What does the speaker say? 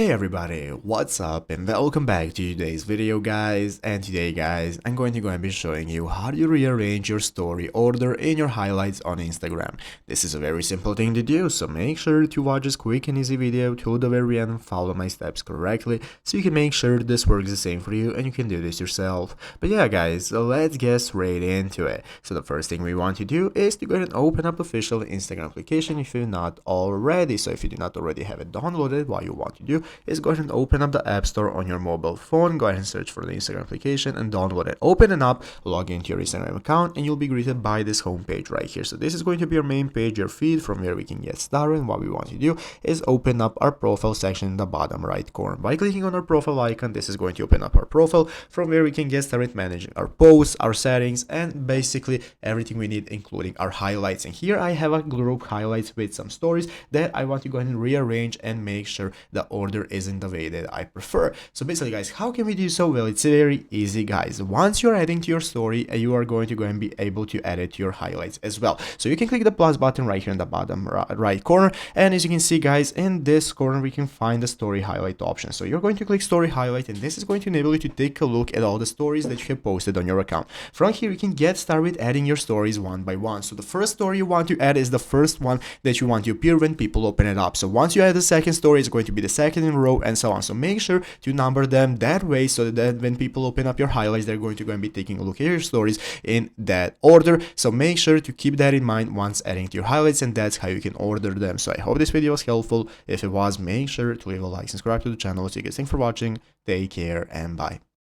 Hey everybody, what's up and welcome back to today's video guys. And today guys, I'm going to be showing you how to rearrange your story order in your highlights on Instagram. This is a very simple thing to do, so make sure to watch this quick and easy video till the very end and follow my steps correctly so you can make sure this works the same for you and you can do this yourself. But yeah guys, so let's get straight into it. So the first thing we want to do is to go ahead and open up the official Instagram application if you're not already. So if you do not already have it downloaded, what you want to do is go ahead and open up the App Store on your mobile phone. Go ahead and search for the Instagram application and download it. Open it up, log into your Instagram account, and you'll be greeted by this homepage right here. So this is going to be your main page, your feed from where we can get started. And what we want to do is open up our profile section in the bottom right corner. By clicking on our profile icon, this is going to open up our profile from where we can get started managing our posts, our settings, and basically everything we need, including our highlights. And here I have a group highlights with some stories that I want to go ahead and rearrange and make sure the order isn't the way that I prefer. So basically guys, how can we do so? Well, it's very easy guys. Once you're adding to your story, you are going to go and be able to add it to your highlights as well. So you can click the plus button right here in the bottom right corner, and as you can see guys, in this corner we can find the story highlight option. So you're going to click story highlight, and this is going to enable you to take a look at all the stories that you have posted on your account. From here you can get started with adding your stories one by one. So the first story you want to add is the first one that you want to appear when people open it up. So once you add the second story, it's going to be the second in a row and so on. So make sure to number them that way so that when people open up your highlights, they're going to go and be taking a look at your stories in that order. So make sure to keep that in mind once adding to your highlights, and that's how you can order them. So I hope this video was helpful. If it was, make sure to leave a like, subscribe to the channel. So you guys, thanks for watching, take care, and bye.